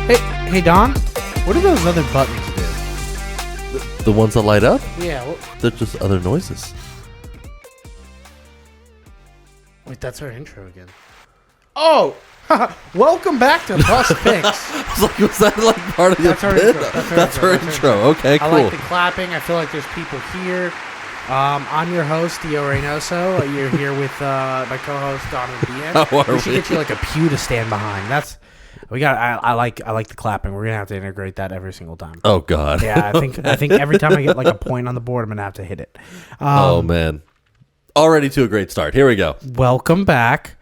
Hey, Don, what do those other buttons do? The ones that light up? Yeah, They're just other noises. wait, that's our intro again. Oh, welcome back to Bus Picks. I was like, was that like part of That's your our bit? intro. That's our intro. Okay, cool. I like the clapping. I feel like there's people here. I'm your host, Dio Reynoso. You're here with my co-host, Don and BM. How are we should we? get you like a pew to stand behind. I like the clapping. We're gonna have to integrate that every single time. Oh God. Yeah, I think every time I get like a point on the board, I'm gonna have to hit it. Oh man. Already to a great start. Here we go. Welcome back.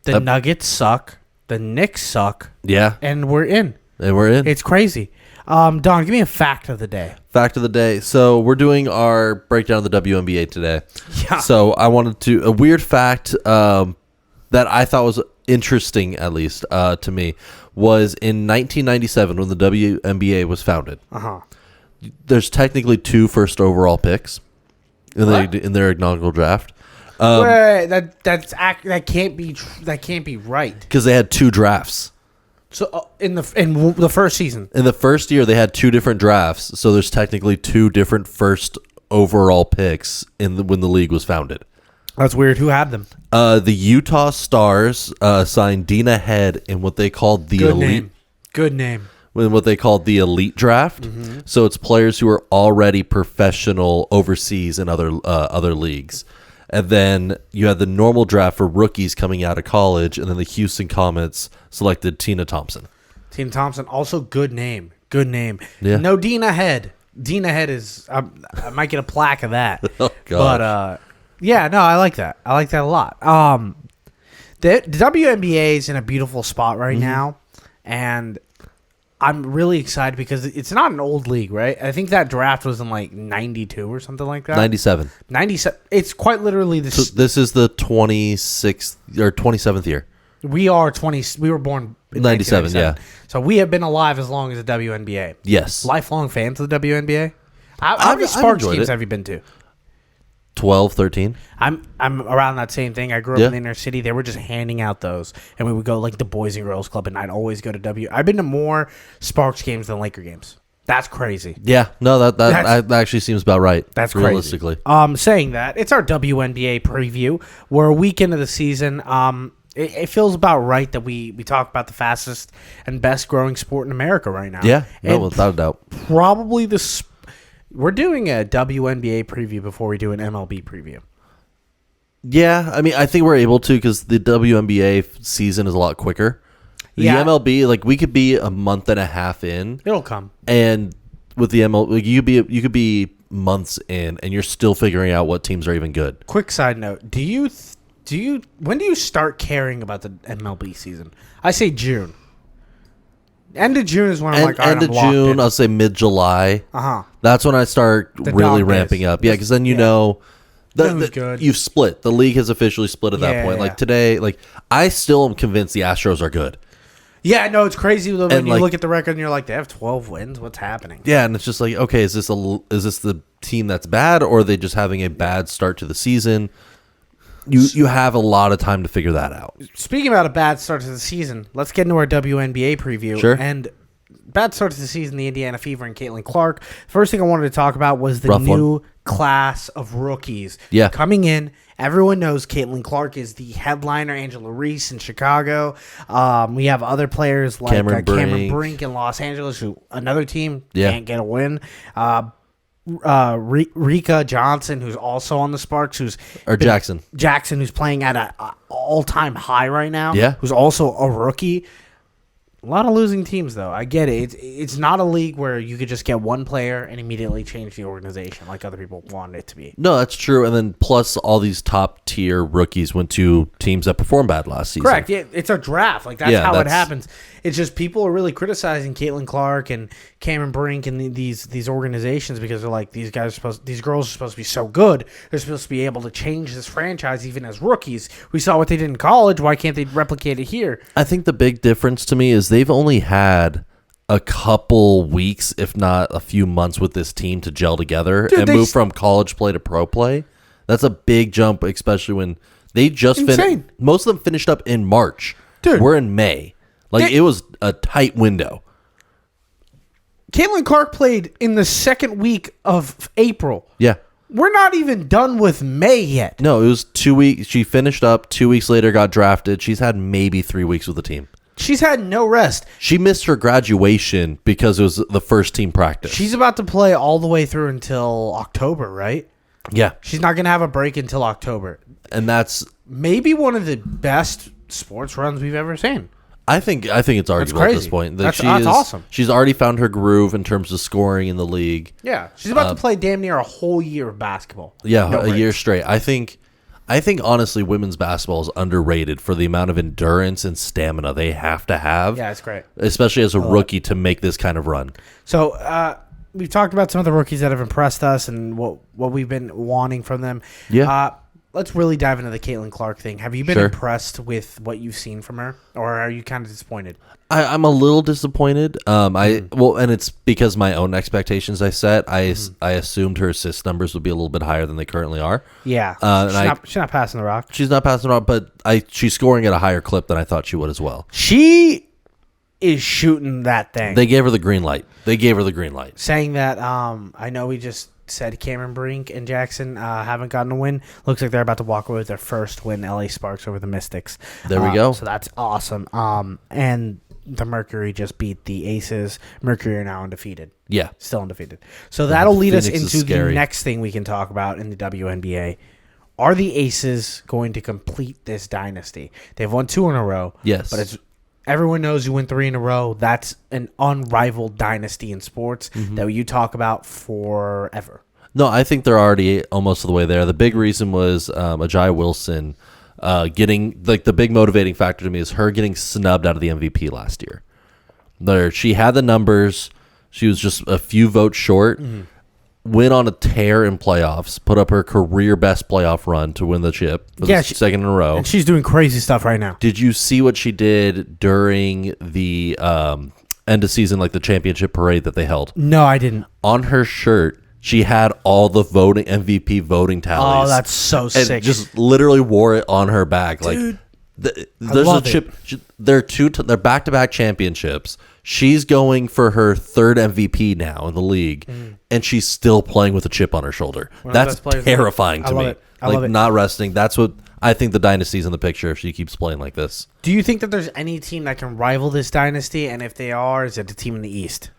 The Nuggets suck. The Knicks suck. Yeah. And we're in. And we're in. It's crazy. Don, give me a fact of the day. Fact of the day. So we're doing our breakdown of the WNBA today. Yeah. So I wanted to a weird fact that I thought was interesting, at least to me, was in 1997 when the WNBA was founded. There's technically 2 first overall picks in their inaugural draft. Wait, that can't be right. Because they had 2 drafts. So in the first season, In the first year, they had 2 different drafts. So there's technically 2 different first overall picks when the league was founded. that's weird. Who had them? The Utah Stars signed Dina Head in what they called the Good elite. name. Good name. In what they called the elite draft. So it's players who are already professional overseas in other leagues. And then you had the normal draft for rookies coming out of college, and then the Houston Comets selected Tina Thompson. Tina Thompson, also good name. Good name. Yeah. No Dina Head. Dina Head is. I might get a plaque of that. Oh, gosh. But yeah, no, I like that. I like that a lot. The WNBA is in a beautiful spot right now, and I'm really excited because it's not an old league, right? I think that draft was in like 92 or something like that. 97. 97. It's quite literally this. So this is the 26th or 27th year. We are 20. We were born in 97, 1997. So we have been alive as long as the WNBA. Yes. Lifelong fans of the WNBA. How many I've Sparks enjoyed games it. have you been to? 12, 13. I'm around that same thing. I grew up Yeah. in the inner city. They were just handing out those, and we would go like the Boys and Girls Club, and I'd always go to I've been to more Sparks games than Laker games. That's crazy. Yeah. No, that That's- actually seems about right. That's realistically. crazy. Saying that, it's our WNBA preview. We're a week into the season. It feels about right that we talk about the fastest and best growing sport in America right now. Yeah. No, And without a doubt. probably we're doing a WNBA preview before we do an MLB preview. Yeah, I mean, I think we're able to because the WNBA season is a lot quicker. The Yeah. MLB, like we could be a month and a half in, It'll come. and with the MLB, like, you could be months in, and you're still figuring out what teams are even good. Quick side note: when do you start caring about the MLB season? I say June. End of June is when I'm like, all right, End of I'm locked June, in. I'll say mid July. That's when I start The really dog ramping days. up. Yeah, because then you Yeah. know. Who's good. You've split. The league has officially split at that Yeah, point. yeah. Like today, like I still am convinced the Astros are good. Yeah, no, it's crazy when And, you like- look at the record and you're like, they have 12 wins. What's happening? Yeah, and it's just like, okay, is this the team that's bad, or are they just having a bad start to the season? You have a lot of time to figure that out. Speaking about a bad start to the season, let's get into our WNBA preview. Sure. And bad start to the season, the Indiana Fever and Caitlin Clark. First thing I wanted to talk about was the Rough one. new class of rookies. Yeah. Coming in. Everyone knows Caitlin Clark is the headliner, Angela Reese in Chicago. We have other players like Cameron Cameron Brink. Brink in Los Angeles, who another team Yeah. can't get a win. Rika Johnson, who's also on the Sparks, Jackson. Jackson, who's playing at an all-time high right now. Yeah. Who's also a rookie. A lot of losing teams, though. I get it. It's not a league where you could just get one player and immediately change the organization like other people want it to be. No, that's true. And then plus all these top tier rookies went to teams that performed bad last season. Correct. Yeah, it's a draft. Like that's Yeah, how it that's- happens. It's just people are really criticizing Caitlin Clark and Cameron Brink and these organizations because they're like these girls are supposed to be so good. They're supposed to be able to change this franchise even as rookies. We saw what they did in college. Why can't they replicate it here? I think the big difference to me is they've only had a couple weeks, if not a few months, with this team to gel together and move from college play to pro play. That's a big jump, especially when they just finished. Insane. Most of them finished up in March. Dude. We're in May. Like, it was a tight window. Caitlin Clark played in the second week of April. Yeah. We're not even done with May yet. No, it was 2 weeks. She finished up 2 weeks later, got drafted. She's had maybe 3 weeks with the team. She's had no rest. She missed her graduation because it was the first team practice. She's about to play all the way through until October, right? Yeah. She's not going to have a break until October. And that's, Maybe one of the best sports runs we've ever seen. I think it's arguable at this crazy. point. That That's awesome. She's already found her groove in terms of scoring in the league. Yeah. She's about to play damn near a whole year of basketball. Yeah, No a breaks. year straight. I think honestly women's basketball is underrated for the amount of endurance and stamina they have to have. Yeah, it's great. Especially as a rookie to make this kind of run. So, we've talked about some of the rookies that have impressed us and what we've been wanting from them. Yeah. Let's really dive into the Caitlin Clark thing. Have you been Sure. impressed with what you've seen from her, or are you kind of disappointed? I'm a little disappointed. And it's because my own expectations I set. I assumed her assist numbers would be a little bit higher than they currently are. Yeah, and she's not passing the rock. She's not passing it on, but she's scoring at a higher clip than I thought she would as well. She is shooting that thing. They gave her the green light. Saying that, I know we just said Cameron Brink and Jackson haven't gotten a win. Looks like they're about to walk away with their first win, LA Sparks over the Mystics. There we go. So that's awesome. And the Mercury just beat the Aces. Mercury are now undefeated. Yeah. Still undefeated. So that'll lead us Phoenix is into the scary. next thing we can talk about in the WNBA. Are the Aces going to complete this dynasty? They've won 2 in a row. Yes. But everyone knows you win 3 in a row. That's an unrivaled dynasty in sports that you talk about forever. No, I think they're already almost to the way there. The big reason was Ajayi Wilson getting, like, the big motivating factor to me is her getting snubbed out of the MVP last year. She had the numbers. She was just a few votes short. Went on a tear in playoffs. Put up her career best playoff run to win the chip for the second in a row. And she's doing crazy stuff right now. Did you see what she did during the end of season, like the championship parade that they held? No, I didn't. On her shirt, she had all the MVP voting tallies. Oh, that's so and sick. just literally wore it on her back. Dude, Like, there's love a chip. They're they're back-to-back championships. She's going for her 3rd MVP now in the league, and she's still playing with a chip on her shoulder. One of the That's best players in the league. terrifying I to love me. it. I love Like, it. not resting. That's what I think the dynasty's in the picture if she keeps playing like this. Do you think that there's any team that can rival this dynasty? And if they are, is it a team in the East?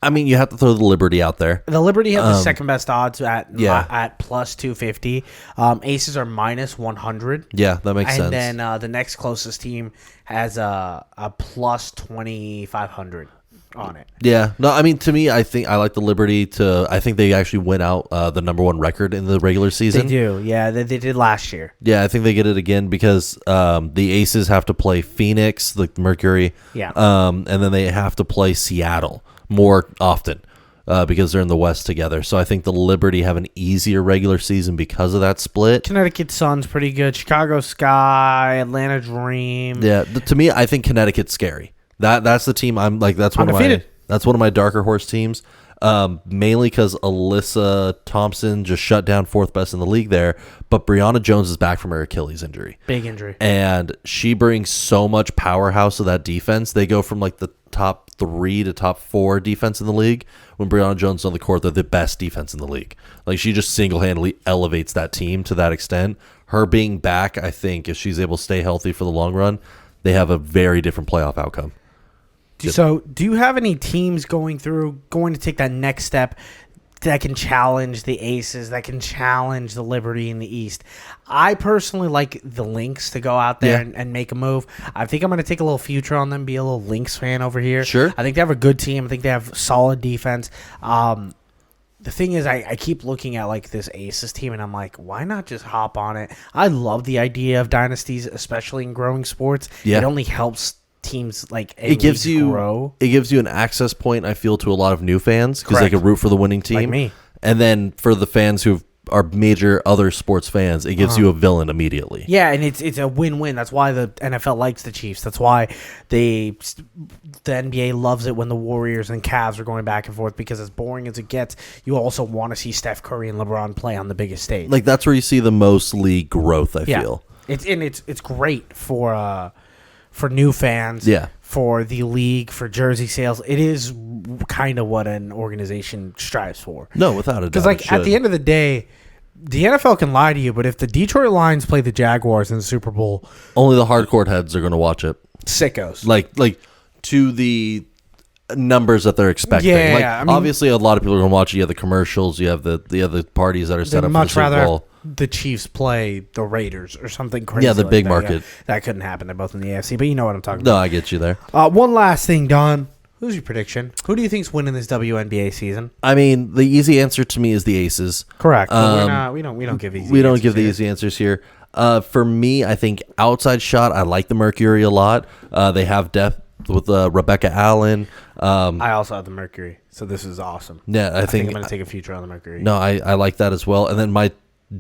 I mean, you have to throw the Liberty out there. The Liberty have the second best odds at Yeah. plus 250. Aces are minus 100. Yeah, that makes sense. And then the next closest team has a plus 2,500 on it. Yeah, no, I mean, to me, I think I like the Liberty I think they actually win out the number 1 record in the regular season. They do, yeah. They did last year. Yeah, I think they get it again because the Aces have to play Phoenix, like the Mercury. Yeah. And then they have to play Seattle more often because they're in the West together. So I think the Liberty have an easier regular season because of that split. Connecticut Sun's pretty good. Chicago Sky, Atlanta Dream. Yeah, to me, I think Connecticut's scary. That's the team I'm like. That's Undefeated. one of my darker horse teams. Mainly because Alyssa Thompson just shut down 4th best in the league there, but Brianna Jones is back from her Achilles injury. Big injury. And she brings so much powerhouse to that defense. They go from like the top 3 to top 4 defense in the league. When Brianna Jones is on the court, they're the best defense in the league. Like, she just single-handedly elevates that team to that extent. Her being back, I think, if she's able to stay healthy for the long run, they have a very different playoff outcome. So, do you have any teams going to take that next step that can challenge the Aces, that can challenge the Liberty in the East? I personally like the Lynx to go out there and make a move. I think I'm going to take a little future on them, be a little Lynx fan over here. Sure. I think they have a good team. I think they have solid defense. The thing is, I keep looking at like this Aces team, and I'm like, why not just hop on it? I love the idea of dynasties, especially in growing sports. Yeah. It only helps teams like It gives you grow. It gives you an access point, I feel, to a lot of new fans because they Correct. can root for the winning team. Like me. And then for the fans who are major other sports fans, it gives you a villain immediately. Yeah, and it's a win-win. That's why the NFL likes the Chiefs. That's why the NBA loves it when the Warriors and Cavs are going back and forth, because as boring as it gets, you also want to see Steph Curry and LeBron play on the biggest stage. Like, that's where you see the most league growth, I feel. It's great for for new fans, Yeah. for the league, for jersey sales. It is kind of what an organization strives for. No, without a doubt. Because, like, at the end of the day, the NFL can lie to you, but if the Detroit Lions play the Jaguars in the Super Bowl, only the hardcore heads are going to watch it. sickos. Like to the numbers that they're expecting. Yeah, like, I mean- obviously a lot of people are going to watch it. You have the commercials, you have the other parties that are set They'd up for the much Super rather Bowl. the Chiefs play the Raiders or something crazy. Yeah, the like big that. market. Yeah, that couldn't happen. They're both in the AFC, but you know what I'm talking No, I get you there. about. One last thing, Don. Who's your prediction? Who do you think's winning this WNBA season? I mean, the easy answer to me is the Aces. Correct. But we don't give easy. We don't answers give the here. easy answers here. For me, I think outside shot, I like the Mercury a lot. They have depth with Rebecca Allen. I also have the Mercury, so this is awesome. Yeah, I I think think I'm going to take a future on the Mercury. no, I like that as well. And then my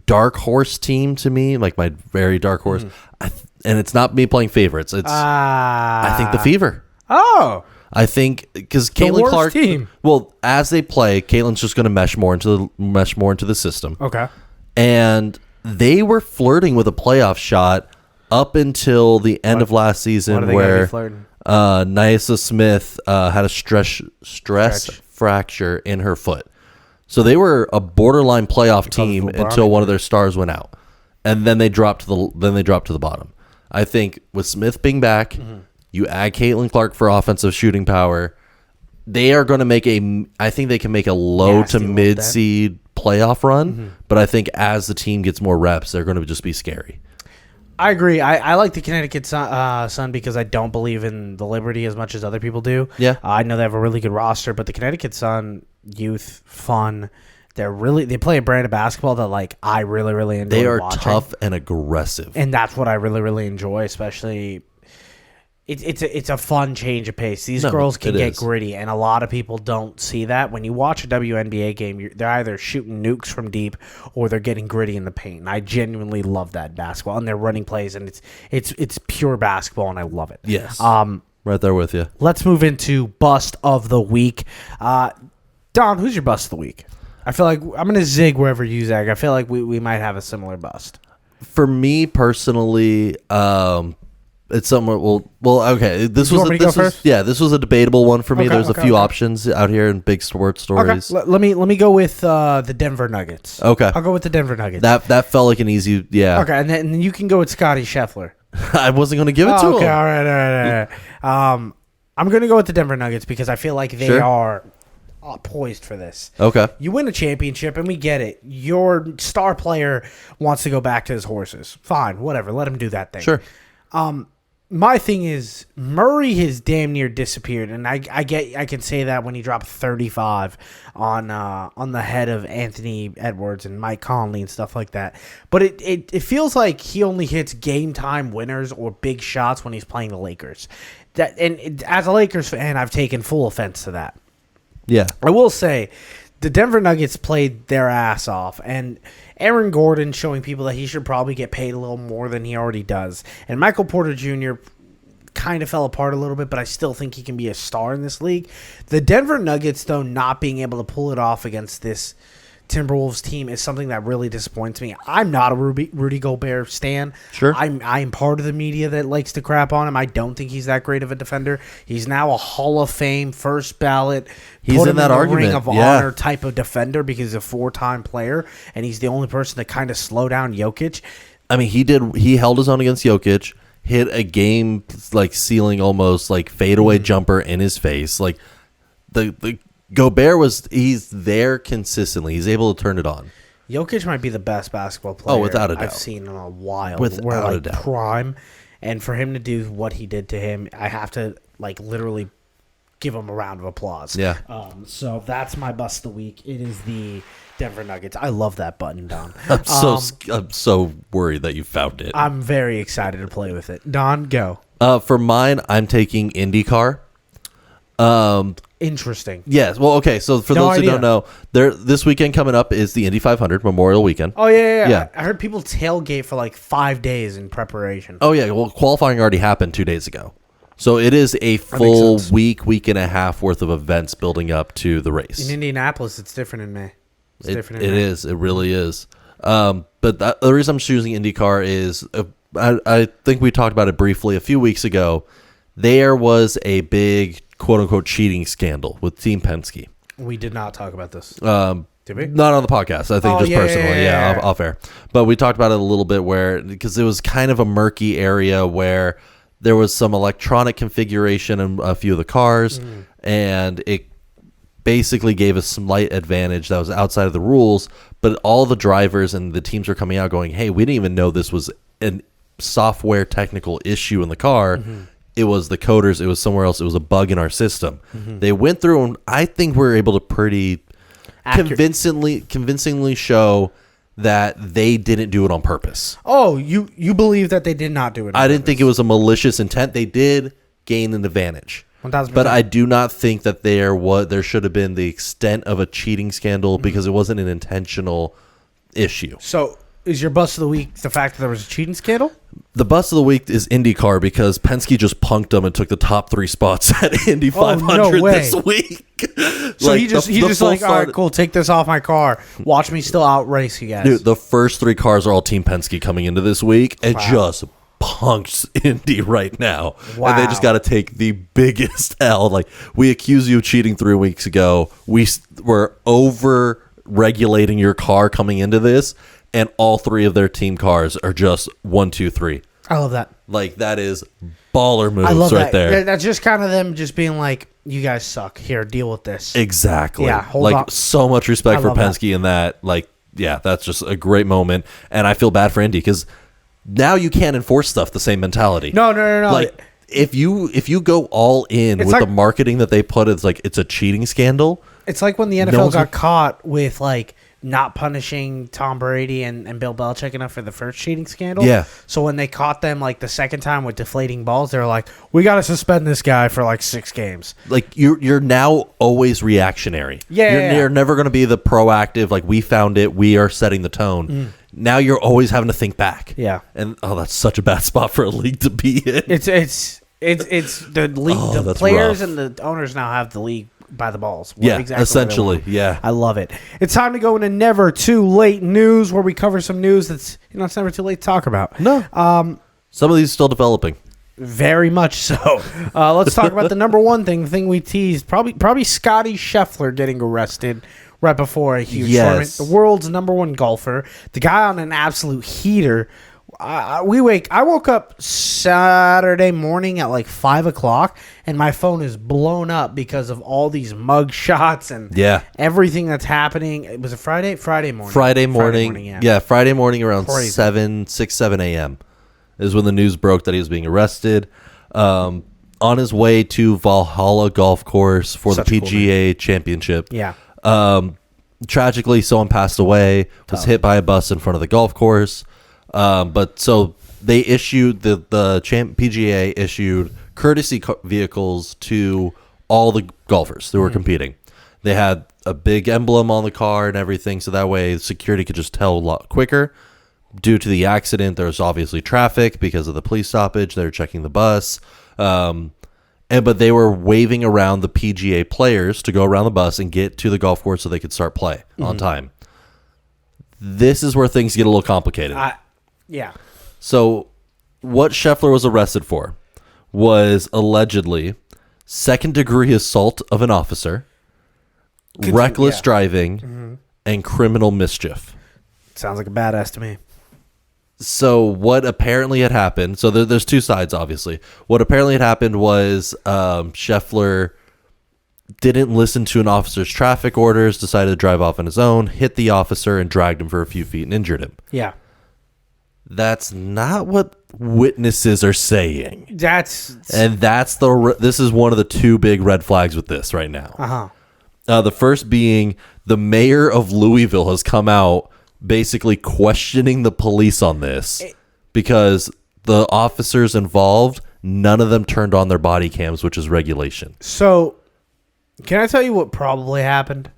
dark horse team to me, like my very dark horse, and it's not me playing favorites. It's I think the Fever. Oh, I think because Caitlin worst Clark. team. Well, as they play, Caitlin's just going to mesh more into the system. okay. And they were flirting with a playoff shot up until the end of last What season, are they gonna be where flirting? Nyasa Smith had a stress Stretch. fracture in her foot. So they were a borderline playoff team LeBron until one of their stars went out, and then they dropped to the bottom. I think with Smith being back, you add Caitlin Clark for offensive shooting power. They are going to make I think they can make a low Nasty to little mid dent. seed playoff run. But I think as the team gets more reps, they're going to just be scary. I agree. I like the Connecticut Sun because I don't believe in the Liberty as much as other people do. Yeah. I know they have a really good roster, but the Connecticut Sun, youth, fun. They play a brand of basketball that like I really, really enjoy. They are watching. tough and aggressive. And that's what I really, really enjoy, especially. It's a fun change of pace. These No, girls can it get is. gritty, and a lot of people don't see that. When you watch a WNBA game, they're either shooting nukes from deep or they're getting gritty in the paint. And I genuinely love that basketball, and they're running plays, and it's pure basketball, and I love it. Yes. Right there with you. Let's move into bust of the week. Don, who's your bust of the week? I feel like I'm gonna zig wherever you zag. I feel like we might have a similar bust. For me personally, it's somewhat okay. This You was want me to go first? this was a debatable one for me. Okay, There's a okay, few okay. options out here in big sports Okay, stories. let me go with the Denver Nuggets. Okay. I'll go with the Denver Nuggets. That felt like an easy Okay, and then you can go with Scotty Scheffler. I wasn't going to give it to Okay, him. all right. I'm going to go with the Denver Nuggets because I feel like they Sure. are poised for this. Okay. You win a championship, and we get it. Your star player wants to go back to his horses. Fine, whatever. Let him do that thing. Sure. My thing is Murray has damn near disappeared, and I can say that when he dropped 35 on the head of Anthony Edwards and Mike Conley and stuff like that. But it feels like he only hits game time winners or big shots when he's playing the Lakers. As a Lakers fan, I've taken full offense to that. Yeah. I will say the Denver Nuggets played their ass off, and Aaron Gordon showing people that he should probably get paid a little more than he already does. And Michael Porter Jr. kind of fell apart a little bit, but I still think he can be a star in this league. The Denver Nuggets, though, not being able to pull it off against this Timberwolves team is something that really disappoints me. I'm not a Rudy Gobert stan. Sure. I'm part of the media that likes to crap on him. I don't think he's that great of a defender. He's now a Hall of Fame, first ballot. He's put in him that the argument, Ring of yeah. Honor type of defender because he's a 4-time player, and he's the only person to kind of slow down Jokic. I mean, he held his own against Jokic, hit a game like ceiling almost like fadeaway jumper in his face. Like the Gobert he's there consistently. He's able to turn it on. Jokic might be the best basketball player without a I've doubt. seen in a while. Without We're like a doubt. prime, and for him to do what he did to him, I have to like literally give him a round of applause. Yeah. So that's my bust of the week. It is the Denver Nuggets. I love that button, Don. I'm so worried that you found it. I'm very excited to play with it. Don, go. For mine, I'm taking IndyCar. Interesting. Yes. Well, okay. So for No those idea. who don't know, this weekend coming up is the Indy 500 Memorial Weekend. Oh yeah. Yeah. I heard people tailgate for like 5 days in preparation. Oh yeah. Well, qualifying already happened 2 days ago, so it is a full sense. week and a half worth of events building up to the race. In Indianapolis, it's different in May. It's It different in May. is. It really is. But the reason I'm choosing IndyCar is I think we talked about it briefly a few weeks ago. There was a big quote unquote cheating scandal with Team Penske. We did not talk about this. Did we? Not on the podcast. I think just personally. Yeah, off air. But we talked about it a little bit because it was kind of a murky area where there was some electronic configuration in a few of the cars, and it basically gave us some slight advantage that was outside of the rules. But all the drivers and the teams were coming out going, hey, we didn't even know this was a software technical issue in the car. It was the coders. It was somewhere else. It was a bug in our system. They went through, and I think we were able to pretty convincingly show that they didn't do it on purpose. Oh, you believe that they did not do it on I didn't purpose. think it was a malicious intent. They did gain an advantage. 1000%. But I do not think that there should have been the extent of a cheating scandal because it wasn't an intentional issue. So, is your bust of the week the fact that there was a cheating scandal? The bust of the week is IndyCar because Penske just punked them and took the top 3 spots at Indy 500 this week. So he just like, all right, cool, take this off my car. Watch me still outrace you guys. Dude, the first 3 cars are all Team Penske coming into this week and just punks Indy right now. Wow. And they just got to take the biggest L. Like, we accused you of cheating 3 weeks ago. We were over regulating your car coming into this, and all 3 of their team cars are just 1, 2, 3. I love that. Like, that is baller moves I love right that. there. That's just kind of them just being like, you guys suck. Here, deal with this. Exactly. Yeah, hold like on. so much respect I for love that. Penske in that. Like, yeah, that's just a great moment, and I feel bad for Indy because now you can't enforce stuff the same mentality. No. Like, if you go all in with like- the marketing that they put, it's like it's a cheating scandal. It's like when the NFL got caught with like not punishing Tom Brady and Bill Belichick enough for the first cheating scandal. Yeah. So when they caught them like the second time with deflating balls, they were like, we got to suspend this guy for like 6 games. Like you're now always reactionary. Yeah. You're never going to be the proactive. Like, we found it, we are setting the tone. Now you're always having to think back. Yeah. And that's such a bad spot for a league to be in. It's the league. Oh, the that's players rough. and the owners now have the league by the balls. Yeah, Exactly what they essentially. want. Yeah. I love it. It's time to go into Never Too Late News, where we cover some news that's it's never too late to talk about. No. Some of these still developing. Very much so. Let's talk about the number one thing, the thing we teased. Probably Scotty Scheffler getting arrested right before a huge tournament. The world's number one golfer. The guy on an absolute heater. I woke up Saturday morning at like 5 o'clock, and my phone is blown up because of all these mug shots and everything that's happening. It was a Friday morning. Friday morning, yeah. Friday morning around Crazy. 7 a.m. is when the news broke that he was being arrested. On his way to Valhalla Golf Course for the PGA Championship. Yeah. Tragically, someone passed away, was hit by a bus in front of the golf course. But so they issued the PGA issued courtesy vehicles to all the golfers who were competing. They had a big emblem on the car and everything, so that way security could just tell a lot quicker. Due to the accident, there was obviously traffic because of the police stoppage. They were checking the bus, but they were waving around the PGA players to go around the bus and get to the golf course so they could start play on time. This is where things get a little complicated. Yeah. So what Scheffler was arrested for was allegedly second-degree assault of an officer, reckless driving, and criminal mischief. Sounds like a badass to me. So what apparently had happened, so there's 2 sides, obviously. What apparently had happened was Scheffler didn't listen to an officer's traffic orders, decided to drive off on his own, hit the officer, and dragged him for a few feet and injured him. Yeah. That's not what witnesses are saying. This is one of the 2 big red flags with this right now. The first being the mayor of Louisville has come out basically questioning the police on this because the officers involved, none of them turned on their body cams, which is regulation. So, can I tell you what probably happened?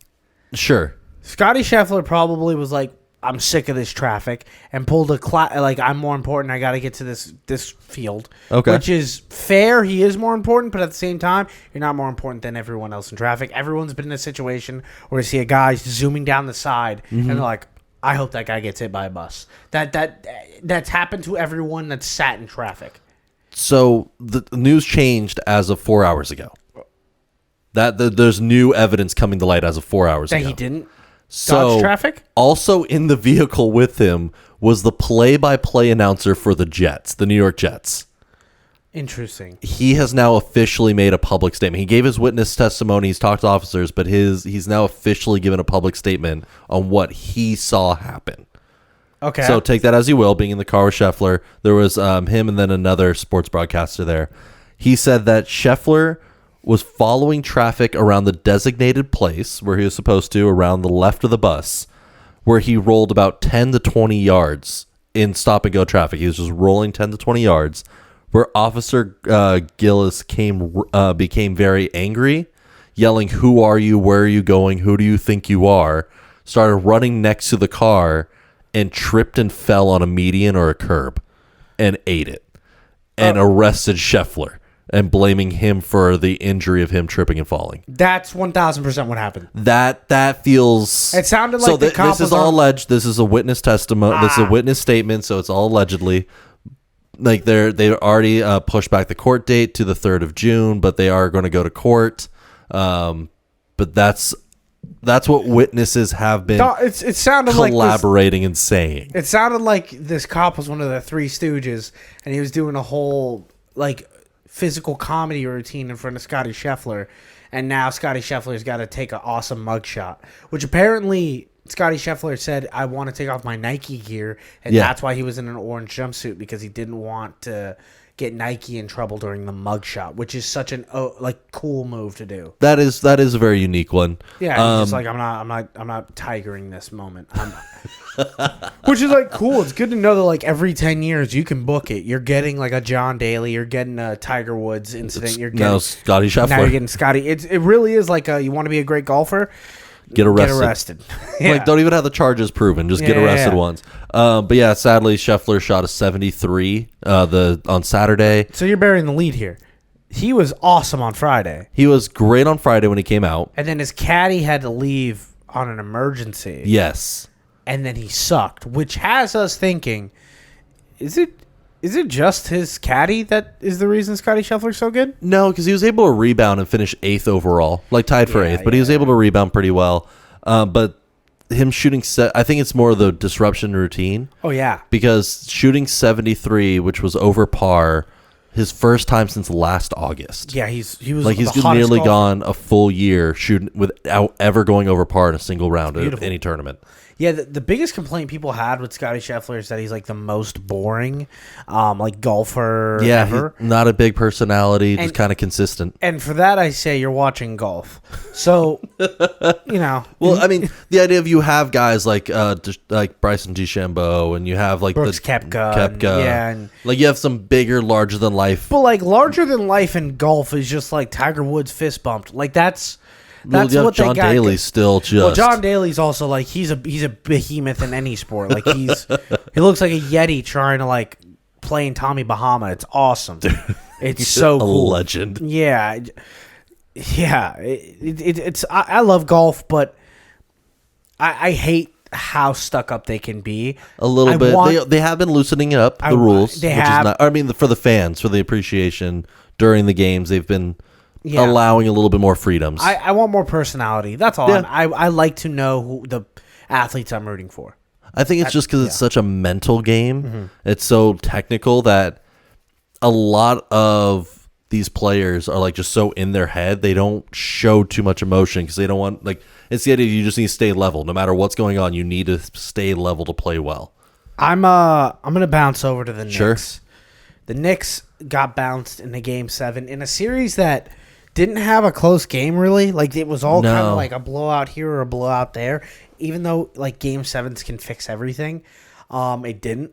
Sure. Scotty Scheffler probably was like, I'm sick of this traffic, and pulled I'm more important. I got to get to this field. Okay. Which is fair. He is more important, but at the same time, you're not more important than everyone else in traffic. Everyone's been in a situation where you see a guy zooming down the side, and they're like, I hope that guy gets hit by a bus. That's happened to everyone that's sat in traffic. So the news changed as of 4 hours ago. There's new evidence coming to light as of 4 hours That ago. he didn't So dodge traffic? also in the vehicle with him was the play-by-play announcer for the Jets, the New York Jets. Interesting. He has now officially made a public statement. He gave his witness testimony. He's talked to officers, but he's now officially given a public statement on what he saw happen. Okay. So take that as you will. Being in the car with Scheffler, there was him and then another sports broadcaster there. He said that Scheffler was following traffic around the designated place where he was supposed to, around the left of the bus, where he rolled about 10 to 20 yards in stop-and-go traffic. He was just rolling 10 to 20 yards, where Officer Gillis became very angry, yelling, "Who are you? Where are you going? Who do you think you are?" Started running next to the car and tripped and fell on a median or a curb and ate it and arrested Scheffler and blaming him for the injury of him tripping and falling. That's 1,000% what happened. That feels... It sounded like the cop this is was all on- alleged. This is a witness testimony. This is a witness statement, so it's all allegedly. Like they already pushed back the court date to the 3rd of June, but they are going to go to court. But that's what witnesses have been It sounded like collaborating and saying. It sounded like this cop was one of the Three Stooges, and he was doing a whole like physical comedy routine in front of Scotty Scheffler, and now Scotty Scheffler's got to take an awesome mugshot, which apparently Scotty Scheffler said, "I want to take off my Nike gear," and Yeah. that's why he was in an orange jumpsuit, because he didn't want to get Nike in trouble during the mugshot, which is such an cool move to do. That is a very unique one. Yeah, he's just like, I'm not tigering this moment. Which is like cool. It's good to know that like every 10 years you can book it. You're getting like a John Daly, you're getting a Tiger Woods incident. You're getting Now Scotty Scheffler. Now you're getting Scotty. It really is like you want to be a great golfer. Get arrested. Get arrested. Yeah. Like, don't even have the charges proven. Just get arrested once. But yeah, sadly, Scheffler shot a 73 on Saturday. So you're burying the lead here. He was awesome on Friday. He was great on Friday when he came out. And then his caddy had to leave on an emergency. Yes. And then he sucked, which has us thinking, is it just his caddy that is the reason Scotty Scheffler's so good? No, because he was able to rebound and finish 8th overall, like tied for 8th. But he was able to rebound pretty well. But him shooting, I think it's more the disruption routine. Oh, yeah. Because shooting 73, which was over par, his first time since last August. Yeah, he was Like, he's the hottest nearly golfer. gone a full year shooting without ever going over par in a single round of Beautiful. any tournament. Yeah, the biggest complaint people had with Scotty Scheffler is that he's like the most boring, like golfer ever. He's not a big personality, just And- kind of consistent. And for that, I say you're watching golf. So, you know, Well, I mean, the idea of you have guys like Bryson DeChambeau, and you have like Brooks Koepka, yeah, and- like you have some bigger, larger than life. but like larger than life in golf is just like Tiger Woods fist bumped. Like that's Well, you have what John they got. Daly still just. Well, John Daly's also like he's a behemoth in any sport. Like he looks like a Yeti trying to like playing Tommy Bahama. It's awesome. It's so a cool. legend. Yeah, it's I love golf, but I hate how stuck up they can be. A little I bit. want- They have been loosening up the rules. they which have. Is not, I mean, for the fans, for the appreciation during the games, they've been Yeah. allowing a little bit more freedoms. I want more personality. That's all. Yeah. I like to know who the athletes I'm rooting for. I think it's just because it's such a mental game. Mm-hmm. It's so technical that a lot of these players are like just so in their head. They don't show too much emotion because they don't want like it's the idea you just need to stay level. No matter what's going on, you need to stay level to play well. I'm gonna bounce over to the Sure. Knicks. The Knicks got bounced in the Game 7 in a series that didn't have a close game really. Like it was all kind No. of like a blowout here or a blowout there. Even though like Game 7s can fix everything, it didn't.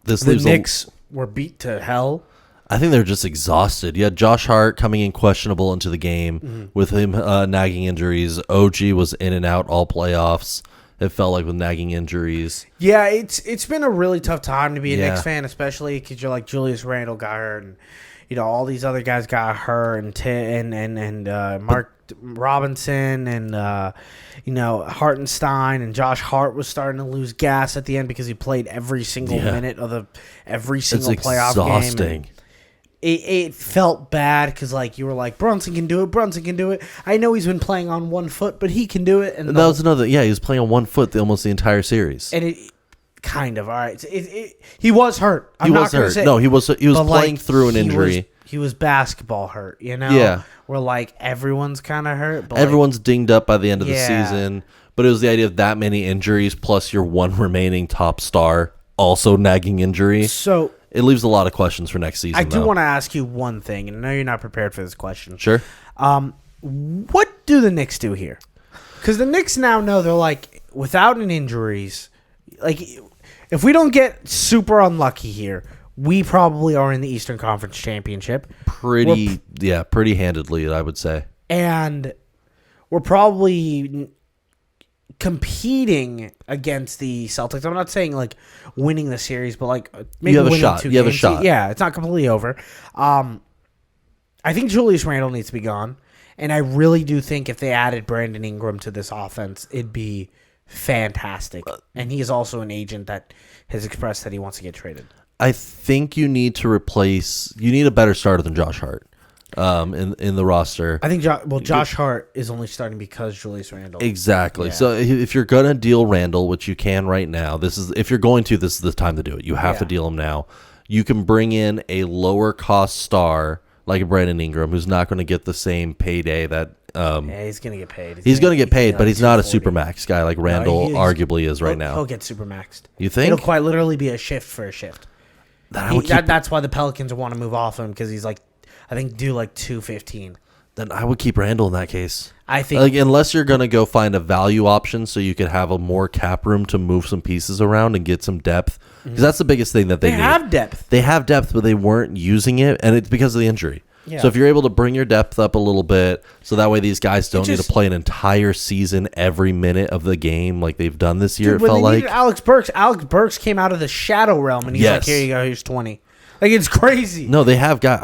This The leaves Knicks were beat to hell. I think they're just exhausted. You had Josh Hart coming in questionable into the game with him nagging injuries. OG was in and out all playoffs. It felt like with nagging injuries. Yeah, it's been a really tough time to be a Yeah. Knicks fan, especially because you're like Julius Randle got hurt, and all these other guys got hurt, and Mark Robinson and Hartenstein and Josh Hart was starting to lose gas at the end because he played every single minute of every single playoff game. It felt bad because you were like, Brunson can do it. I know he's been playing on one foot, but he can do it. And that was another. Yeah, he was playing on one foot almost the entire series. And it kind of all right. He was hurt. I'm not going to say no. He was playing through an injury. He was basketball hurt. Yeah. Where everyone's kind of hurt. But everyone's dinged up by the end of the season. But it was the idea of that many injuries plus your one remaining top star also nagging injury. So it leaves a lot of questions for next season. I do want to ask you one thing, and I know you're not prepared for this question. Sure. What do the Knicks do here? Because the Knicks now know they're without an injuries, if we don't get super unlucky here, we probably are in the Eastern Conference Championship. Pretty handedly, I would say. And we're probably competing against the Celtics. I'm not saying winning the series, but maybe you have a winning shot. 2 you have games. a shot. Yeah, it's not completely over. I think Julius Randle needs to be gone, and I really do think if they added Brandon Ingram to this offense, it'd be fantastic. And he is also an agent that has expressed that he wants to get traded. I think you need to replace. You need a better starter than Josh Hart. In the roster. I think Josh Hart is only starting because Julius Randle. Exactly. Yeah. So if you're gonna deal Randle, which you can right now, this is the time to do it. You have to deal him now. You can bring in a lower cost star like Brandon Ingram, who's not going to get the same payday that. He's going to get paid. He's going to get paid, but he's not a supermax guy like Randle arguably is right now. He'll get supermaxed. You think? It'll quite literally be a shift for a shift. That's why the Pelicans want to move off him because he's I think due $215. Then I would keep Randle in that case. I think unless you're gonna go find a value option so you could have a more cap room to move some pieces around and get some depth, because that's the biggest thing that they need. have depth. They have depth, but they weren't using it, and it's because of the injury. Yeah. So if you're able to bring your depth up a little bit, so that way these guys don't need to play an entire season every minute of the game like they've done this year. It felt like Alex Burks came out of the shadow realm, and he's here you go, here's 20. It's crazy. No, they have got.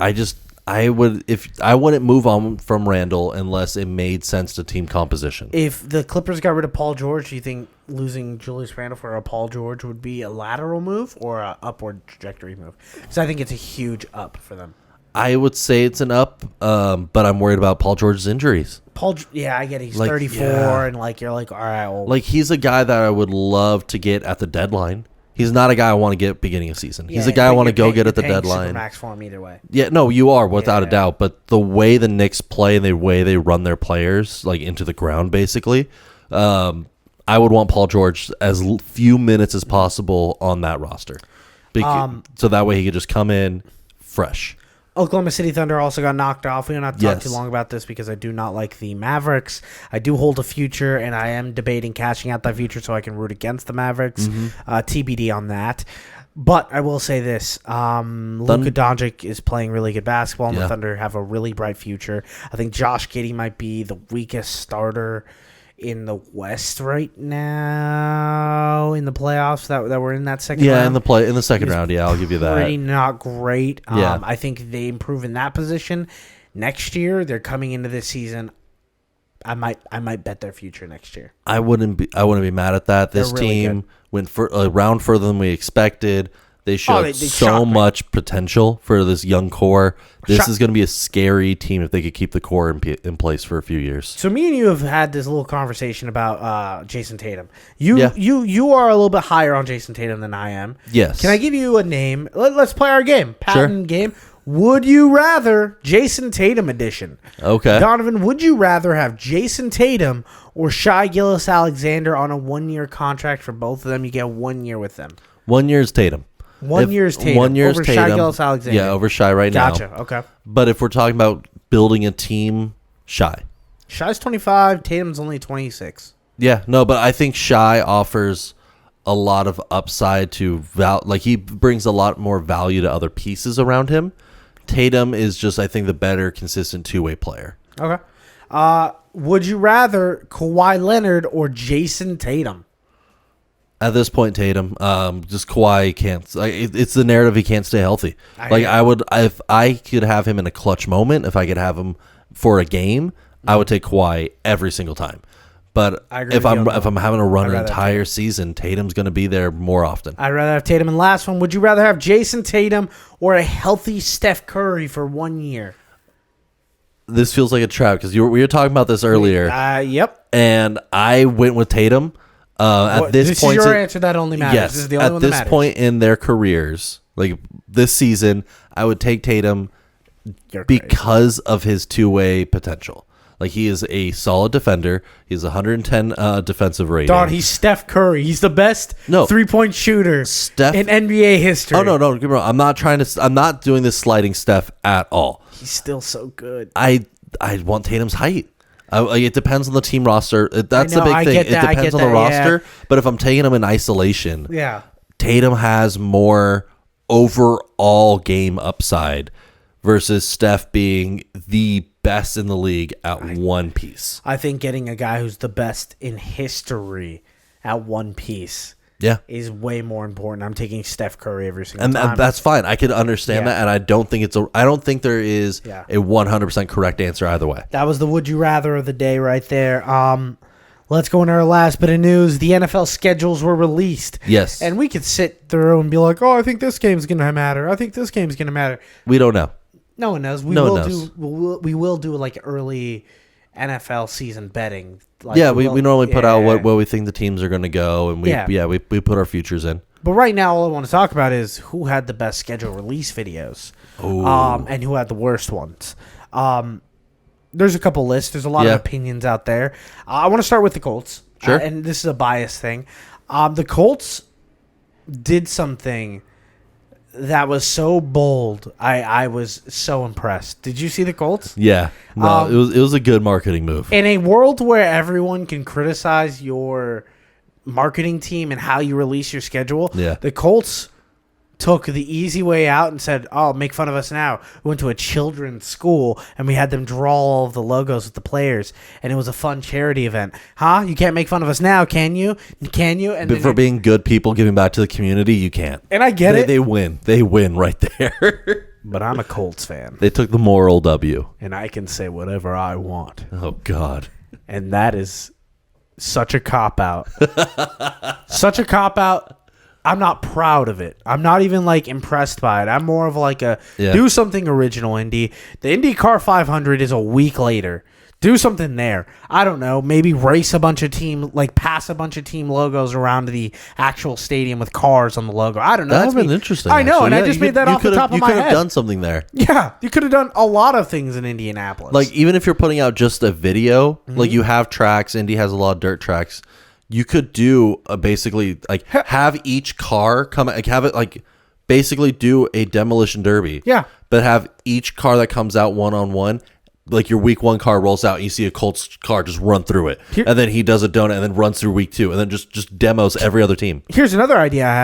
I wouldn't move on from Randle unless it made sense to team composition. If the Clippers got rid of Paul George, do you think losing Julius Randle for a Paul George would be a lateral move or an upward trajectory move? Because I think it's a huge up for them. I would say it's an up, but I'm worried about Paul George's injuries. I get it. He's 34, and you're all right. Well, he's a guy that I would love to get at the deadline. He's not a guy I want to get beginning of season. He's a guy I want to go get at the deadline. Supermax for him either way. Yeah, no, you are without a doubt. But the way the Knicks play and the way they run their players into the ground, basically, I would want Paul George as few minutes as possible on that roster, so that way he could just come in fresh. Oklahoma City Thunder also got knocked off. We don't have to talk too long about this because I do not like the Mavericks. I do hold a future, and I am debating cashing out that future so I can root against the Mavericks. TBD on that. But I will say this. Luka Doncic is playing really good basketball, and the Thunder have a really bright future. I think Josh Giddey might be the weakest starter in the West right now in the playoffs that we're in that second round. In the second round, I'll give you that. Pretty not great. I think they improve in that position. Next year, they're coming into this season. I might bet their future next year. I wouldn't be mad at that. This team went a round further than we expected. They showed so much potential for this young core. This is going to be a scary team if they could keep the core in place for a few years. So me and you have had this little conversation about Jason Tatum. You are a little bit higher on Jason Tatum than I am. Yes. Can I give you a name? Let's play our game. Game. Would you rather Jason Tatum edition? Okay. Donovan, would you rather have Jason Tatum or Shai Gilgeous-Alexander on a 1-year contract for both of them? You get 1 year with them. 1 year is Tatum. 1 year's Tatum. 1 year's over Tatum. Shai Gilgeous-Alexander. Yeah, over Shai right now. Gotcha. Okay. But if we're talking about building a team, Shai. Shai's 25. Tatum's only 26. Yeah, no, but I think Shai offers a lot of upside to he brings a lot more value to other pieces around him. Tatum is just, I think, the better consistent two-way player. Okay. Would you rather Kawhi Leonard or Jason Tatum? At this point, Tatum, just Kawhi can't. It's the narrative he can't stay healthy. I would, if I could have him in a clutch moment, if I could have him for a game, I would take Kawhi every single time. But if I'm having to run an entire season, Tatum's going to be there more often. I'd rather have Tatum. And last one, would you rather have Jason Tatum or a healthy Steph Curry for 1 year? This feels like a trap because we were talking about this earlier. Yep. And I went with Tatum. At this point, is your answer that only matters. Yes, This is the only one that matters. At this point in their careers, like this season, I would take Tatum because of his two-way potential. Like, he is a solid defender. He's 110 defensive rating. Dog, he's Steph Curry. He's the best three-point shooter in NBA history. Oh no, get me wrong. I'm not doing this sliding Steph at all. He's still so good. I want Tatum's height. It depends on the team roster. That's the big thing. It depends on the roster. Yeah. But if I'm taking him in isolation, Tatum has more overall game upside versus Steph being the best in the league at one piece. I think getting a guy who's the best in history at one piece is way more important. I'm taking Steph Curry every single time. And that's fine. I could understand that, and I don't think there is a 100% correct answer either way. That was the would you rather of the day right there. Let's go into our last bit of news. The NFL schedules were released. Yes. And we could sit through and be like, oh, I think this game's going to matter. I think this game's going to matter. We don't know. No one knows. We will do like early NFL season betting. Like we normally put out what we think the teams are going to go, and we put our futures in. But right now, all I want to talk about is who had the best schedule release videos, and who had the worst ones. There's a couple lists. There's a lot of opinions out there. I want to start with the Colts. Sure. And this is a bias thing. The Colts did something that was so bold. I was so impressed. Did you see the Colts? Yeah. No, it was a good marketing move. In a world where everyone can criticize your marketing team and how you release your schedule, the Colts took the easy way out and said, oh, make fun of us now. We went to a children's school and we had them draw all of the logos with the players, and it was a fun charity event. Huh? You can't make fun of us now, can you? Can you? And but for being good people giving back to the community, you can't. And I get it. They win. They win right there. But I'm a Colts fan. They took the moral W. And I can say whatever I want. Oh, God. And that is such a cop-out. Such a cop-out. I'm not proud of it. I'm not even like impressed by it. I'm more of like do something original, Indy. The IndyCar 500 is a week later. Do something there. I don't know. Maybe race a bunch of pass a bunch of team logos around the actual stadium with cars on the logo. I don't know. That's been interesting. I know, and I just made that off the top of my head. You could have done something there. Yeah, you could have done a lot of things in Indianapolis. Like, even if you're putting out just a video, like you have tracks, Indy has a lot of dirt tracks. You could do basically like have each car come, like have it like basically do a demolition derby. Yeah. But have each car that comes out one-on-one, like your week one car rolls out and you see a Colts car just run through it. And then he does a donut and then runs through week two and then just demos every other team. Here's another idea I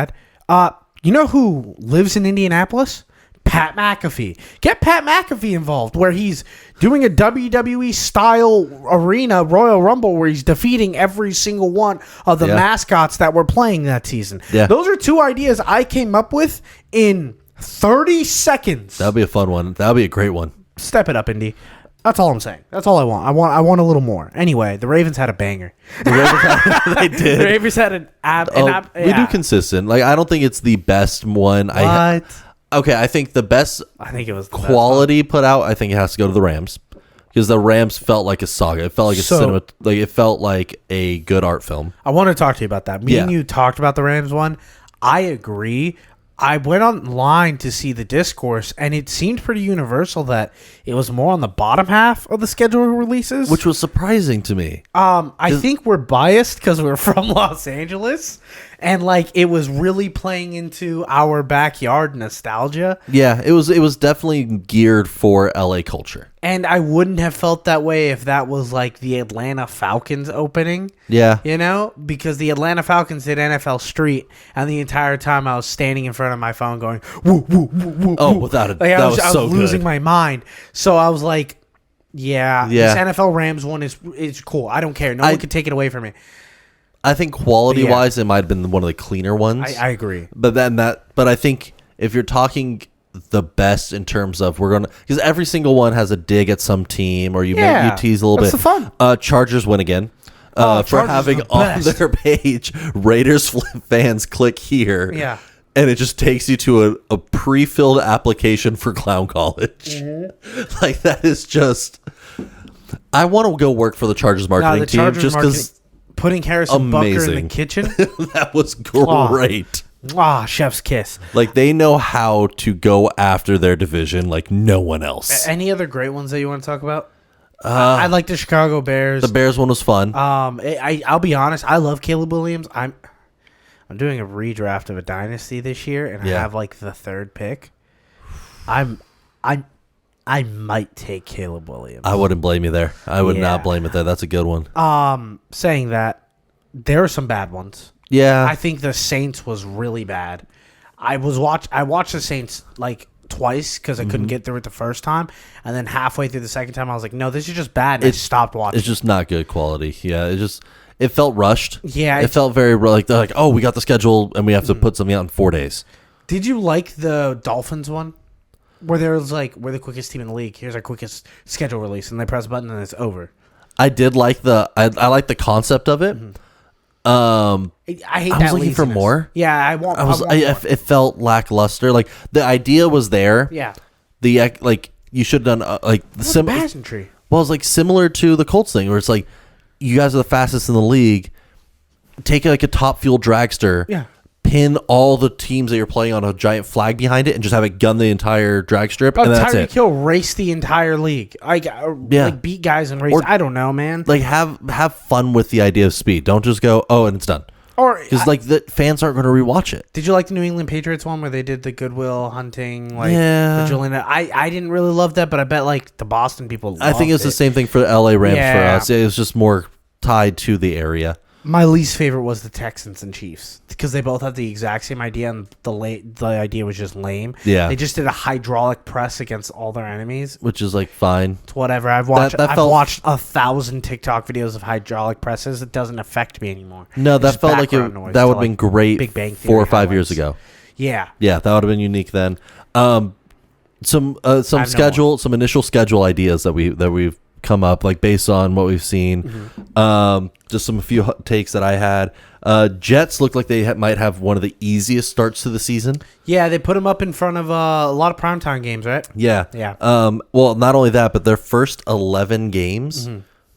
had. You know who lives in Indianapolis? Pat McAfee. Get Pat McAfee involved where he's doing a WWE style arena Royal Rumble where he's defeating every single one of the mascots that were playing that season. Yeah. Those are two ideas I came up with in 30 seconds. That'll be a fun one. That'll be a great one. Step it up, Indy. That's all I'm saying. That's all I want. I want a little more. Anyway, the Ravens had a banger. They did. The Ravens had an app. We do consistent. Like, I don't think it's the best one. What? Okay, I think the best it was the quality put out, I think it has to go to the Rams. Because the Rams felt like a saga. It felt like a cinema, like it felt like a good art film. I want to talk to you about that. Me and you talked about the Rams one. I agree. I went online to see the discourse, and it seemed pretty universal that it was more on the bottom half of the schedule releases. Which was surprising to me. I think we're biased because we're from Los Angeles, and like it was really playing into our backyard nostalgia. Yeah, it was definitely geared for LA culture. And I wouldn't have felt that way if that was like the Atlanta Falcons opening. Yeah. You know, because the Atlanta Falcons did NFL Street, and the entire time I was standing in front of my phone going, woo, woo, woo, woo. Oh, without a doubt. I was losing my mind. So I was like, this NFL Rams one is cool. I don't care. No one can take it away from me. I think quality wise, it might have been one of the cleaner ones. I agree. But I think if you're talking the best in terms of because every single one has a dig at some team, or you tease a little that's bit. The fun. Chargers win again. For having on their page Raiders fans click here. Yeah. And it just takes you to a pre-filled application for Clown College. Like, that is just... I want to go work for the Chargers marketing team just because... Putting Harrison Butker in the kitchen? That was great. Chef's kiss. Like, they know how to go after their division like no one else. Any other great ones that you want to talk about? I like the Chicago Bears. The Bears one was fun. I'll be honest. I love Caleb Williams. I'm doing a redraft of a dynasty this year, and I have like the 3rd pick. I might take Caleb Williams. I wouldn't blame you there. I would not blame it there. That's a good one. Saying that, there are some bad ones. Yeah, I think the Saints was really bad. I watched the Saints like twice because I couldn't get through it the first time, and then halfway through the second time I was like, no, this is just bad, and I stopped watching. It's just not good quality. Yeah, it felt rushed. Yeah, it felt very like they're like, oh, we got the schedule and we have to put something out in 4 days. Did you like the Dolphins one, where there was like, we're the quickest team in the league, here's our quickest schedule release, and they press a button and it's over? I did like I like the concept of it. I hate that. I was looking for more. Yeah, I want more. It felt lackluster. Like, the idea was there. Yeah. You should have done the pageantry. Well, it's like similar to the Colts thing, where it's like, you guys are the fastest in the league. Take like a top fuel dragster. Yeah. Pin all the teams that you're playing on a giant flag behind it, and just have it gun the entire drag strip, and that's it. Tyreek Hill race the entire league. Like beat guys and race. I don't know, man. Like, have fun with the idea of speed. Don't just go, oh, and it's done. Or because the fans aren't going to rewatch it. Did you like the New England Patriots one where they did the Goodwill Hunting? Like, yeah. The Julian, I didn't really love that, but I bet like the Boston people loved it. I think it's the same thing for the LA Rams for us. It was just more tied to the area. My least favorite was the Texans and Chiefs because they both had the exact same idea, and the idea was just lame. Yeah, they just did a hydraulic press against all their enemies, which is like fine. It's whatever. I've watched 1,000 TikTok videos of hydraulic presses. It doesn't affect me anymore. No, that felt like that would have been great Big Bang Theory 4 or 5 years ago. Yeah, that would have been unique then. Some initial schedule ideas that we've come up, like, based on what we've seen. Just a few takes that I had. Jets look like they might have one of the easiest starts to the season. Yeah, they put them up in front of a lot of primetime games, right? Yeah. Well, not only that, but their first 11 games,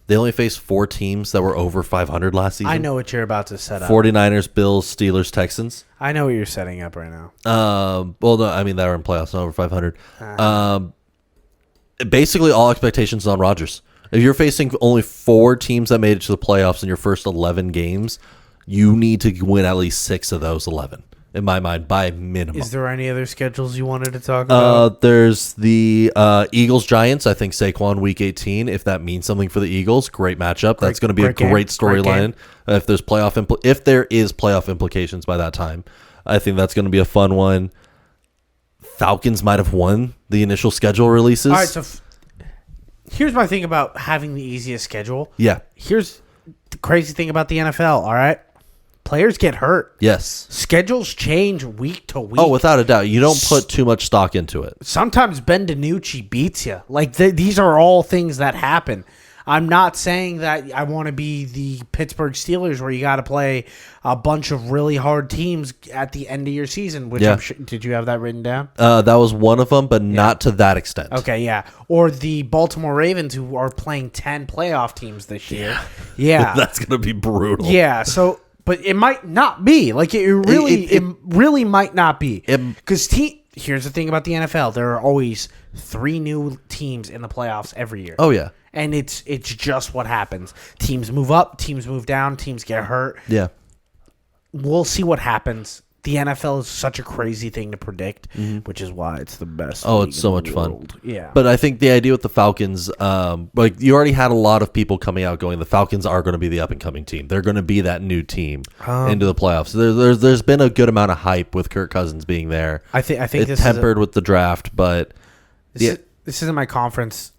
they only faced 4 teams that were over 500 last season. I know what you're about to set up. 49ers, Bills, Steelers, Texans. I know what you're setting up right now. Well, no, I mean, they were in playoffs, not over 500. Basically, all expectations on Rodgers. If you're facing only 4 teams that made it to the playoffs in your first 11 games, you need to win at least 6 of those 11, in my mind, by minimum. Is there any other schedules you wanted to talk about? There's the Eagles-Giants. I think Saquon Week 18, if that means something for the Eagles, great matchup. That's going to be a great storyline. If there is playoff implications by that time, I think that's going to be a fun one. Falcons might have won the initial schedule releases. All right, so here's my thing about having the easiest schedule. Yeah. Here's the crazy thing about the NFL, all right? Players get hurt. Yes. Schedules change week to week. Oh, without a doubt. You don't put too much stock into it. Sometimes Ben DiNucci beats you. Like, these are all things that happen. I'm not saying that I want to be the Pittsburgh Steelers where you got to play a bunch of really hard teams at the end of your season. Which did you have that written down? That was one of them, but not to that extent. Okay, yeah. Or the Baltimore Ravens, who are playing 10 playoff teams this year. Yeah. That's going to be brutal. Yeah, so... But it might not be. Like, it really might not be. Because here's the thing about the NFL. There are always 3 new teams in the playoffs every year. Oh, yeah. And it's just what happens. Teams move up, teams move down, teams get hurt. Yeah. We'll see what happens. The NFL is such a crazy thing to predict, which is why it's the best. Oh, it's so much fun. Yeah. But I think the idea with the Falcons, like, you already had a lot of people coming out going, the Falcons are going to be the up-and-coming team. They're going to be that new team into the playoffs. There's been a good amount of hype with Kirk Cousins being there. I think it's tempered with the draft, but... This isn't my conference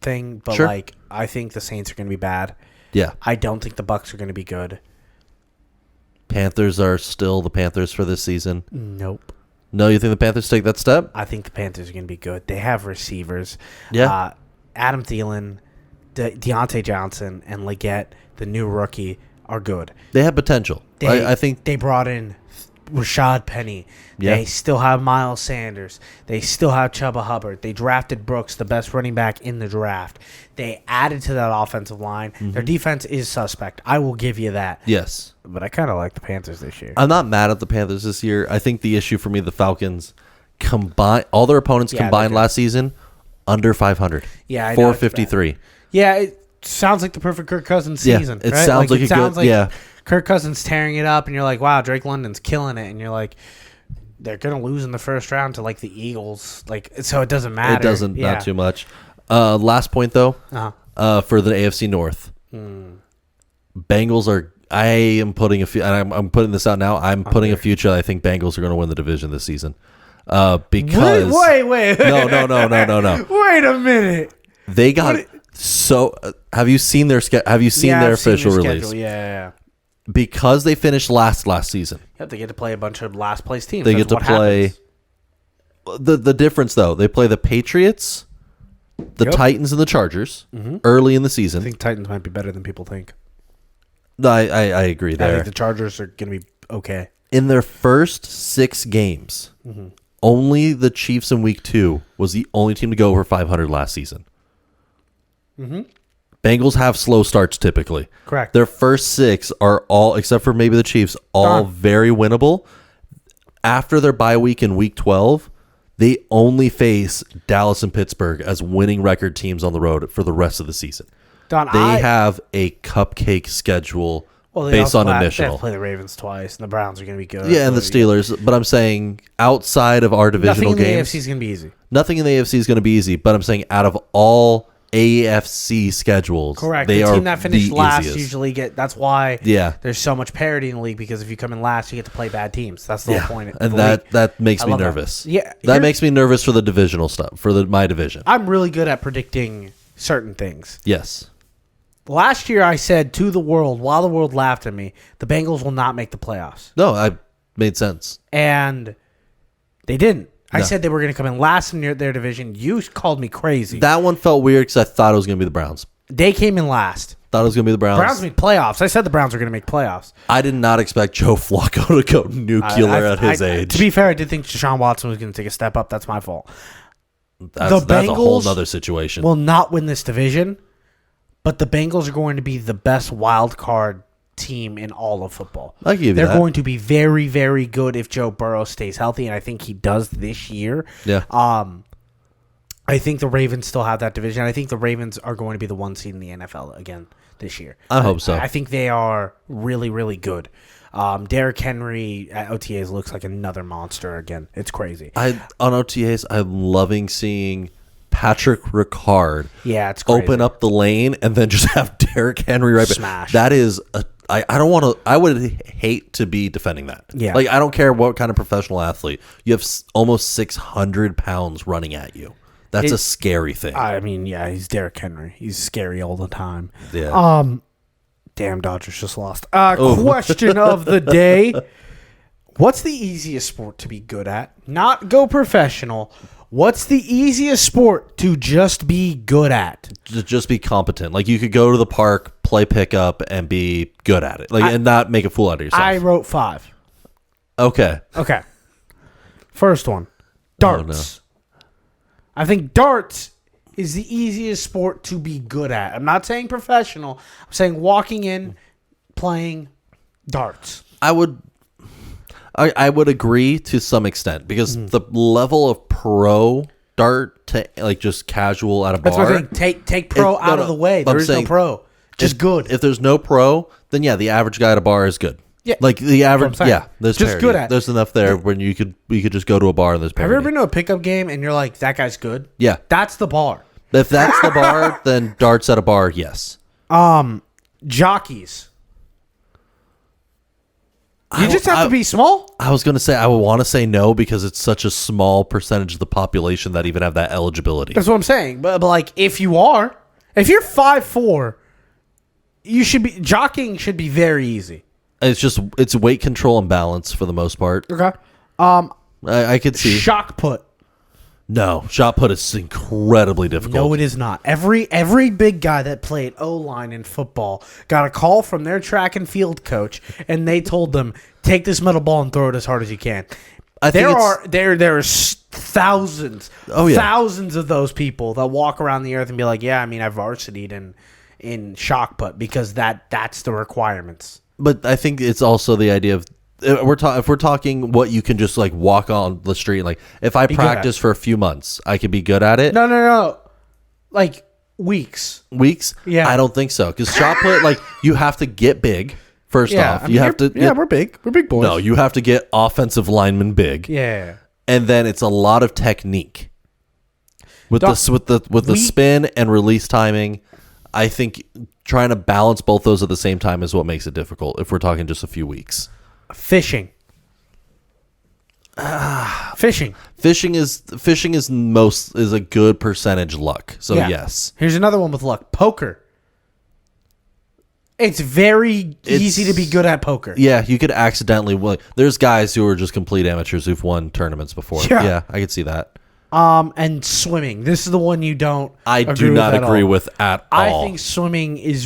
thing, but, like, I think the Saints are going to be bad. Yeah. I don't think the Bucs are going to be good. Panthers are still the Panthers for this season? Nope. No, you think the Panthers take that step? I think the Panthers are going to be good. They have receivers. Yeah. Adam Thielen, Deontay Johnson, and Leggett, the new rookie, are good. They have potential. I think they brought in Rashad Penny. Yeah. They still have Miles Sanders. They still have Chuba Hubbard. They drafted Brooks, the best running back in the draft. They added to that offensive line. Their defense is suspect. I will give you that. yes. But I kind of like the Panthers this year. I'm not mad at the Panthers this year. I think the issue for me, the Falcons combine all their opponents Yeah, combined they're good. last season under 500. Yeah, I know, 453. Yeah, it sounds like the perfect Kirk Cousins Yeah, season. it right? sounds like a good- yeah. Kirk Cousins tearing it up, and you're like, wow, Drake London's killing it, and you're like, they're gonna lose in the first round to like the Eagles, like so it doesn't matter. It doesn't, Yeah. not too much. Last point though, Uh-huh. for the AFC North, Bengals are. I am putting a few, and I'm putting this out now. I'm putting a future. I think Bengals are going to win the division this season. Because Wait. no. Wait a minute. They got so. Have you seen their Have you seen their I've seen official their release? schedule. Yeah. Because they finished last season. Yep, they get to play a bunch of last place teams. They That's get to what play. happens. The difference though, they play the Patriots, the Yep. Titans, and the Chargers early in the season. I think Titans might be better than people think. I agree I there. think the Chargers are going to be okay. In their first 6 games, only the Chiefs in week 2 was the only team to go over 500 last season. Bengals have slow starts typically. Correct. Their first 6 are all, except for maybe the Chiefs, all Done. very winnable. After their bye week in week 12, they only face Dallas and Pittsburgh as winning record teams on the road for the rest of the season. Don, They have a cupcake schedule they based also on They have initial. to play the Ravens twice, and the Browns are going to be good. Yeah, and the But Steelers. But I'm saying outside of our Nothing divisional in the games, AFC is going to be easy. nothing in the AFC is going to be easy. But I'm saying out of all AFC schedules, Correct. they The are team that finished the last easiest. usually get. That's why. Yeah. There's so much parity in the league because if you come in last, you get to play bad teams. That's the Yeah, whole point. Of and the that league. that makes I me love that. nervous. Yeah, that here- makes me nervous for the divisional stuff for my division. I'm really good at predicting certain things. Yes, Last year, I said to the world, while the world laughed at me, the Bengals will not make the playoffs, no, I made sense. and they didn't. I No. said they were going to come in last in their division. You called me crazy. That one felt weird because I thought it was going to be the Browns. They came in last. Thought it was going to be the Browns. Browns made playoffs. I said the Browns were going to make playoffs. I did not expect Joe Flacco to go nuclear at his age. To be fair, I did think Deshaun Watson was going to take a step up. That's my fault. that's the a whole Bengals nother situation. Will not win this division, but the Bengals are going to be the best wild card team in all of football. I'll give you They're that. going to be very, very good if Joe Burrow stays healthy, and I think he does this year. Yeah. I think the Ravens still have that division. I think the Ravens are going to be the 1 seed in the NFL again this year. I hope so. I think they are really, really good. Derrick Henry at OTAs looks like another monster again. It's crazy. On OTAs, I'm loving seeing Patrick Ricard Yeah, it's crazy. open up the lane and then just have Derrick Henry right back. Smash. That is I don't want to. I would hate to be defending that. Yeah. Like I don't care what kind of professional athlete you have. Almost 600 pounds running at you. That's a scary thing. I mean, yeah, he's Derrick Henry. He's scary all the time. Yeah. Damn, Dodgers just lost. Question of the day. What's the easiest sport to be good at? Not go professional. What's the easiest sport to just be good at? To just be competent. Like you could go to the park, play pickup, and be good at it. Like and not make a fool out of yourself. I wrote 5. Okay. Okay. First one. Darts. I think darts is the easiest sport to be good at. I'm not saying professional. I'm saying walking in, playing darts. I would agree to some extent because the level of pro dart to like just casual at a That's bar. what I think. Take pro out of the way. There is no pro. Just good. If there's no pro, then yeah, the average guy at a bar is good. Yeah. Like the average, saying. yeah. There's Just parity. good at- There's enough there when we could just go to a bar and there's Have you parity. ever been to a pickup game and you're like, that guy's good? Yeah. That's the bar. If that's the bar, then darts at a bar, yes. Jockeys. You just have to be small? I was going to say I would want to say no because it's such a small percentage of the population that even have that eligibility. That's what I'm saying. But like, if you're 5'4", you should be jockeying should be very easy. It's weight control and balance for the most part. Okay. I could see. Shock put. No, shot put is incredibly difficult. No, it is not. Every big guy that played O-line in football got a call from their track and field coach, and they told them, take this metal ball and throw it as hard as you can. There's thousands, thousands of those people that walk around the earth and be like, yeah, I mean, I varsityed in shock put because that's the requirements. But I think it's also the idea of if we're talking what you can just like walk on the street, like if I practice for a few months, I could be good at it. No. Like weeks. Weeks? Yeah. I don't think so. Because shot put, like you have to get big. First off, you have to. Yeah, we're big. We're big boys. No, you have to get offensive linemen big. Yeah. And then it's a lot of technique with the spin and release timing. I think trying to balance both those at the same time is what makes it difficult. If we're talking just a few weeks. Fishing. Fishing is a good percentage luck. So yes. Here's another one with luck. Poker. It's very easy to be good at poker. Yeah, you could accidentally win. There's guys who are just complete amateurs who've won tournaments before. Yeah, I could see that. And swimming. This is the one you don't. I do not agree with at all. I think swimming is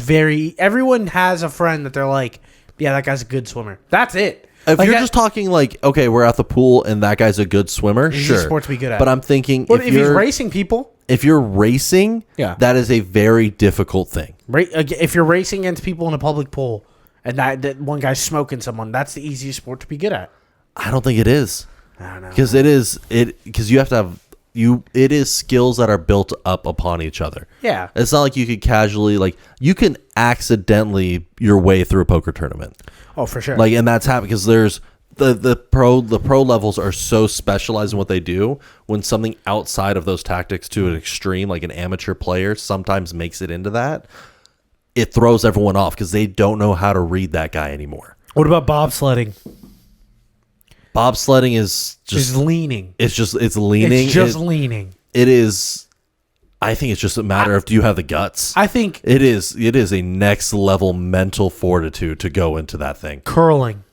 everyone has a friend that they're like, yeah, that guy's a good swimmer. That's it. If you're just talking like, okay, we're at the pool and that guy's a good swimmer, he's sure. a sport to be good at. But I'm thinking if he's racing people. If you're racing, that is a very difficult thing. If you're racing against people in a public pool and that one guy's smoking someone, that's the easiest sport to be good at. I don't think it is. I don't know. Because you have to have it is skills that are built up upon each other. Yeah. It's not like you could casually you can accidentally your way through a poker tournament. Oh, for sure. And that's happening because there's the pro levels are so specialized in what they do. When something outside of those tactics to an extreme, like an amateur player, sometimes makes it into that, it throws everyone off because they don't know how to read that guy anymore. What about bobsledding? Bobsledding is just leaning. It's leaning. It's just leaning. It is. I think it's just a matter of do you have the guts. I think it is a next level mental fortitude to go into that thing. Curling.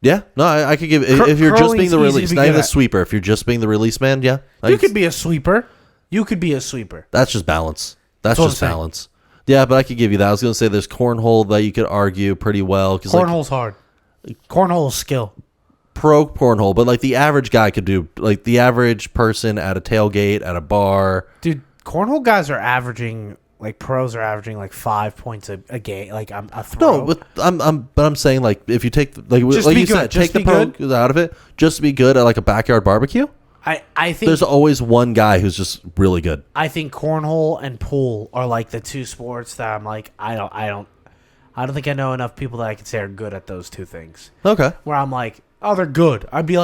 Yeah, no, I could give if you're just being the release, not even the sweeper. If you're just being the release man, yeah, you could be a sweeper. You could be a sweeper. That's just balance. That's just balance. Yeah, but I could give you that. I was going to say there's cornhole that you could argue pretty well. Cornhole's hard. Cornhole is skill. Pro cornhole, but the average guy could do, the average person at a tailgate at a bar. Dude, cornhole guys are averaging, pros are averaging 5 points a game, a throw. No, but I'm saying if you take take the pro out of it, just to be good at a backyard barbecue. I think there's always one guy who's just really good. I think cornhole and pool are the two sports that I'm I don't think I know enough people that I can say are good at those two things. Okay. Where I'm oh, they're good. I'd be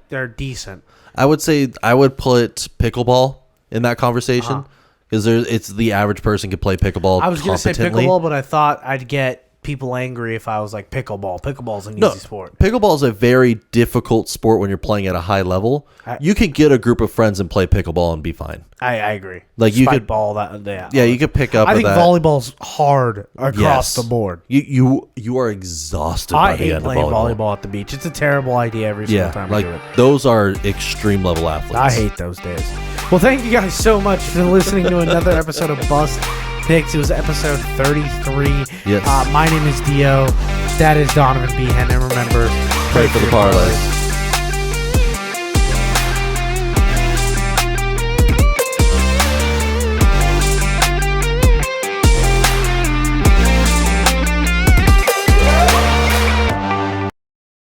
they're decent. I would say I would put pickleball in that conversation because it's the average person could play pickleball. I was going to say pickleball, but I thought I'd get people angry if I was pickleball. Pickleball's an easy sport. Pickleball is a very difficult sport when you're playing at a high level. You could get a group of friends and play pickleball and be fine. I agree. You could ball that. Yeah, you could pick up. I think volleyball's hard across the board. You are exhausted. I hate playing volleyball at the beach. It's a terrible idea every single time I do it. Those are extreme level athletes. I hate those days. Well, thank you guys so much for listening to another episode of Bust Picks. It was episode 33. Yes. My name is Dio. That is Donovan Behan. And remember, pray for the parlays.